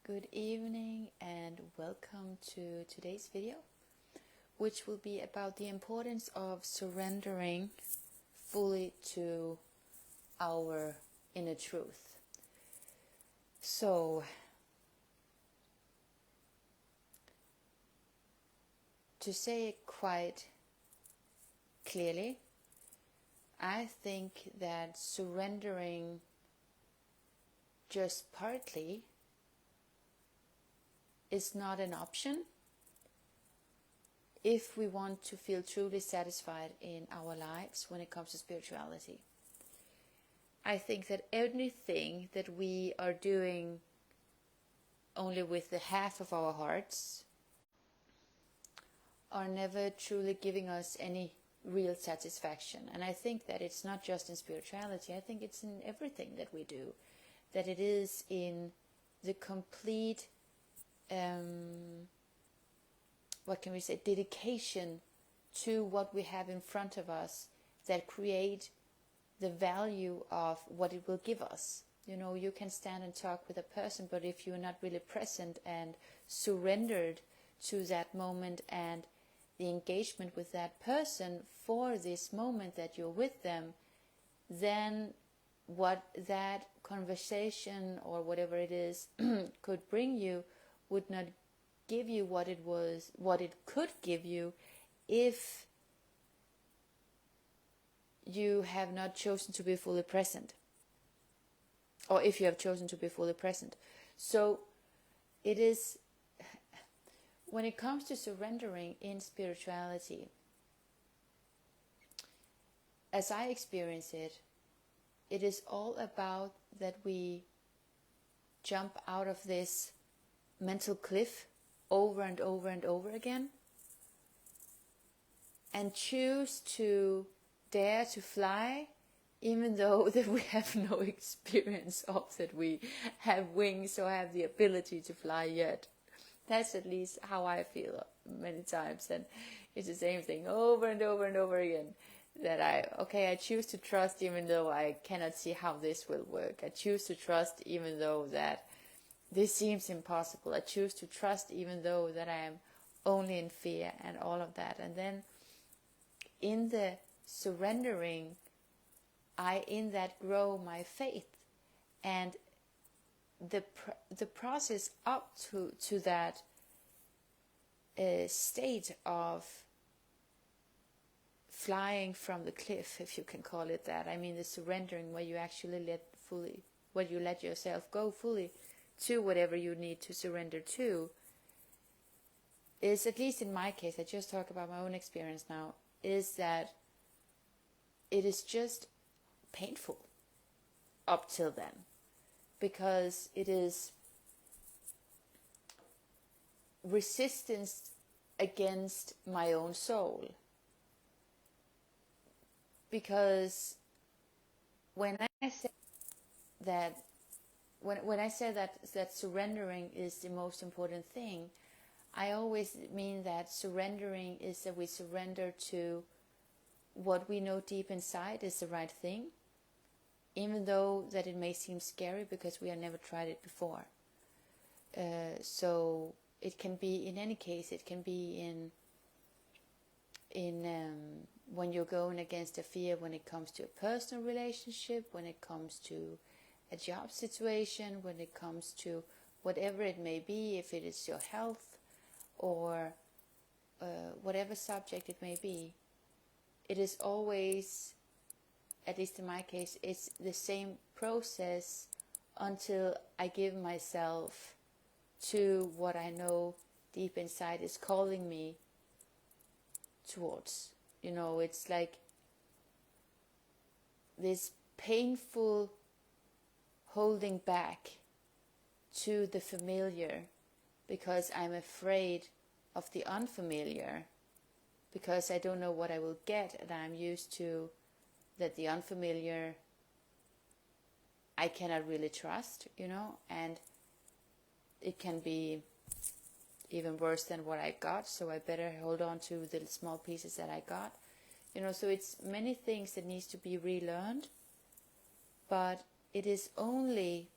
Good evening and welcome to today's video, which will be about the importance of surrendering fully to our inner truth. So, to say it quite clearly, I think that surrendering just partly is not an option if we want to feel truly satisfied in our lives when it comes to spirituality. I think that anything that we are doing only with the half of our hearts are never truly giving us any real satisfaction. And I think that it's not just in spirituality, I think it's in everything that we do, that it is in the complete dedication to what we have in front of us that create the value of what it will give us. You know, you can stand and talk with a person, but if you're not really present and surrendered to that moment and the engagement with that person for this moment that you're with them, then what that conversation or whatever it is could bring you would not give you what it could give you if you have not chosen to be fully present, or if you have chosen to be fully present. So it is, when it comes to surrendering in spirituality, as I experience it, it is all about that we jump out of this mental cliff over and over and over again and choose to dare to fly, even though that we have no experience of that we have wings or have the ability to fly yet. That's at least how I feel many times, and it's the same thing over and over and over again, that I choose to trust even though I cannot see how this will work. I choose to trust even though that this seems impossible. I choose to trust even though that I am only in fear and all of that. And then in the surrendering, I in that grow my faith. And the process up to that state of flying from the cliff, if you can call it that. I mean, the surrendering where you actually let yourself go fully to whatever you need to surrender to, is, at least in my case, I just talk about my own experience now, is that it is just painful up till then, because it is resistance against my own soul. Because when I say that when I say that surrendering is the most important thing, I always mean that surrendering is that we surrender to what we know deep inside is the right thing, even though that it may seem scary because we have never tried it before. So it can be, in any case, it can be in when you're going against a fear when it comes to a personal relationship, when it comes to a job situation, when it comes to whatever it may be, if it is your health or whatever subject it may be. It is always, at least in my case, it's the same process until I give myself to what I know deep inside is calling me towards. You know, it's like this painful holding back to the familiar because I'm afraid of the unfamiliar, because I don't know what I will get, and I'm used to that the unfamiliar I cannot really trust, you know, and it can be even worse than what I got, so I better hold on to the small pieces that I got, you know. So it's many things that needs to be relearned, but it is only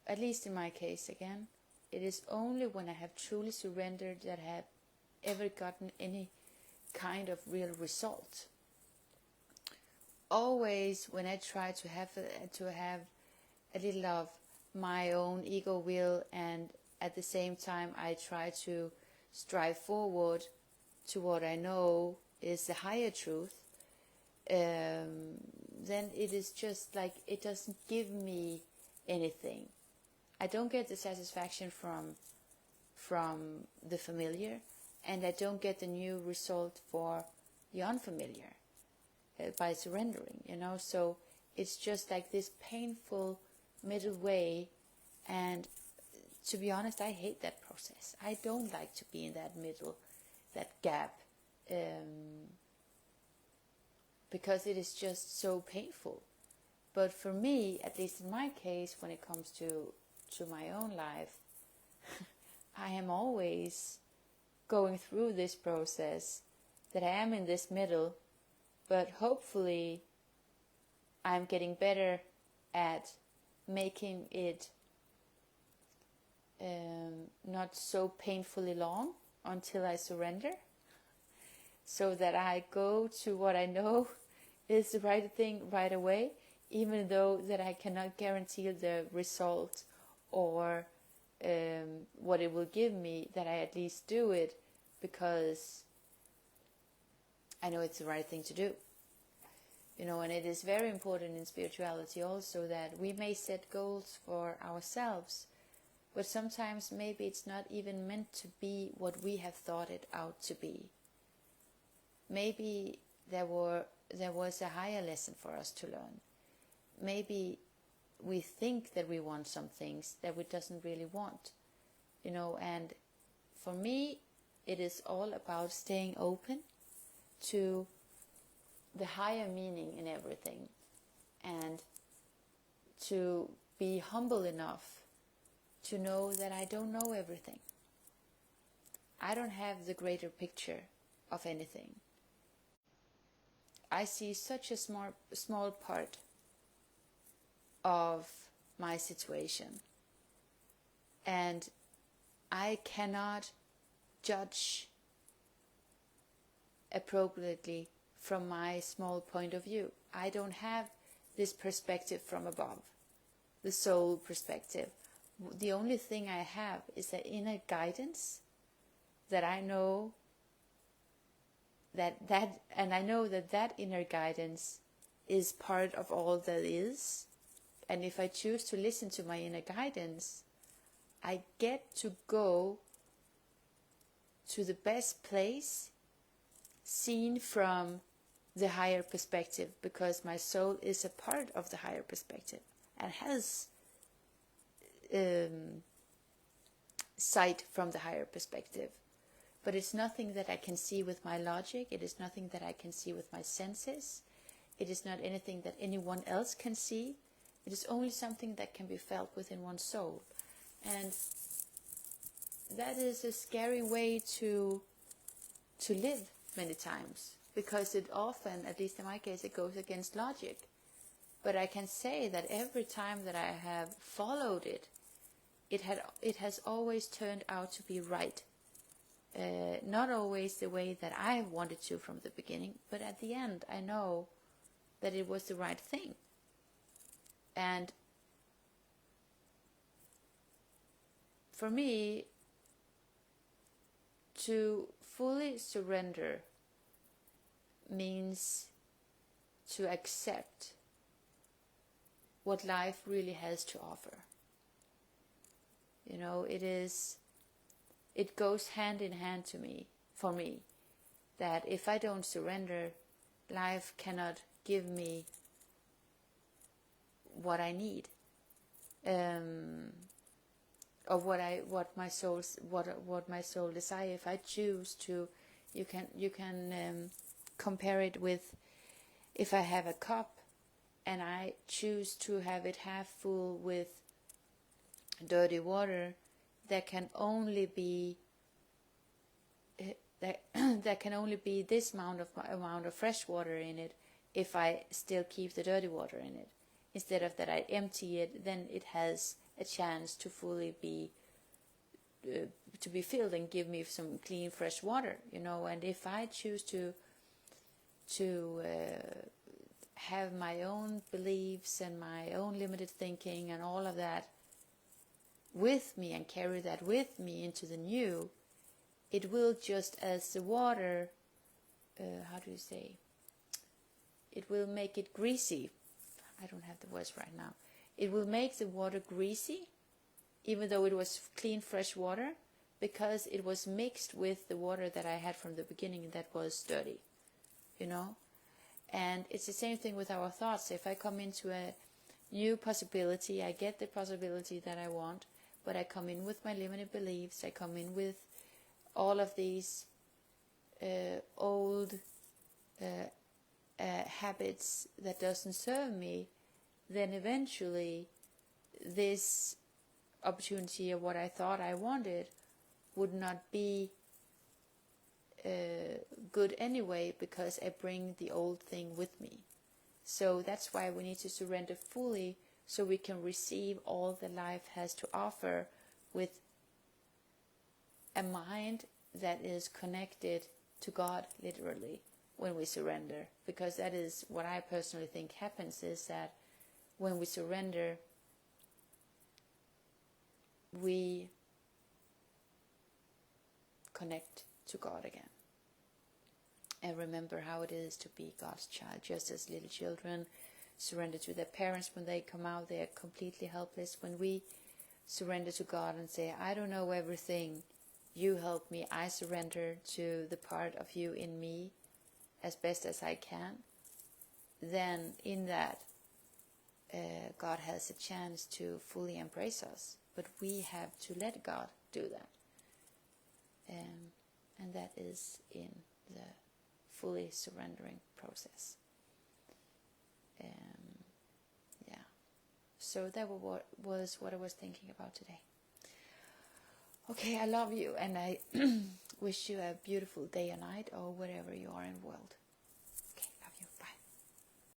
at least in my case again, it is only when I have truly surrendered that I have ever gotten any kind of real result. Always when I try to have a little of my own ego will, and at the same time I try to strive forward to what I know is the higher truth, then it is just like it doesn't give me anything. I don't get the satisfaction from the familiar, and I don't get the new result for the unfamiliar by surrendering, so it's just like this painful middle way. And to be honest, I hate that process. I don't like to be in that middle, that gap, because it is just so painful. But for me, at least in my case, when it comes to my own life, I am always going through this process, that I am in this middle, but hopefully I'm getting better at making it not so painfully long until I surrender, so that I go to what I know is the right thing right away, even though that I cannot guarantee the result or what it will give me, that I at least do it because I know it's the right thing to do. And it is very important in spirituality also that we may set goals for ourselves, but sometimes maybe it's not even meant to be what we have thought it out to be. Maybe there was a higher lesson for us to learn. Maybe we think that we want some things that we doesn't really want, and for me it is all about staying open to the higher meaning in everything, and to be humble enough to know that I don't know everything. I don't have the greater picture of anything. I see such a small part of my situation, and I cannot judge appropriately from my small point of view. I don't have this perspective from above, the soul perspective. The only thing I have is the inner guidance that I know and I know that inner guidance is part of all that is. And if I choose to listen to my inner guidance, I get to go to the best place seen from the higher perspective, because my soul is a part of the higher perspective and has sight from the higher perspective. But it's nothing that I can see with my logic. It is nothing that I can see with my senses. It is not anything that anyone else can see. It is only something that can be felt within one's soul. And that is a scary way to live many times, because it often, at least in my case, it goes against logic. But I can say that every time that I have followed it, it has always turned out to be right. Not always the way that I wanted to from the beginning, but at the end I know that it was the right thing. And for me, to fully surrender means to accept what life really has to offer. It goes hand in hand for me, that if I don't surrender, life cannot give me what I need, or what my soul desires. If I choose to, you can compare it with, if I have a cup and I choose to have it half full with dirty water, there can only be this amount of fresh water in it if I still keep the dirty water in it. Instead of that I empty it, then it has a chance to fully be filled and give me some clean, fresh water, And if I choose to have my own beliefs and my own limited thinking and all of that with me and carry that with me into the new, it will, just as the water, it will make it greasy. I don't have the words right now. It will make the water greasy, even though it was clean, fresh water, because it was mixed with the water that I had from the beginning that was dirty, And it's the same thing with our thoughts. If I come into a new possibility, I get the possibility that I want, but I come in with my limited beliefs, I come in with all of these old habits that doesn't serve me, then eventually this opportunity of what I thought I wanted would not be good anyway, because I bring the old thing with me. So that's why we need to surrender fully, so we can receive all that life has to offer with a mind that is connected to God, literally, when we surrender. Because that is what I personally think happens, is that when we surrender, we connect to God again. And remember how it is to be God's child. Just as little children surrender to their parents when they come out, they are completely helpless. When we surrender to God and say, I don't know everything, you help me, I surrender to the part of you in me as best as I can, then in that God has a chance to fully embrace us. But we have to let God do that. And that is in the fully surrendering process. So that was what I was thinking about today. Okay, I love you, and I wish you a beautiful day or night, or wherever you are in the world.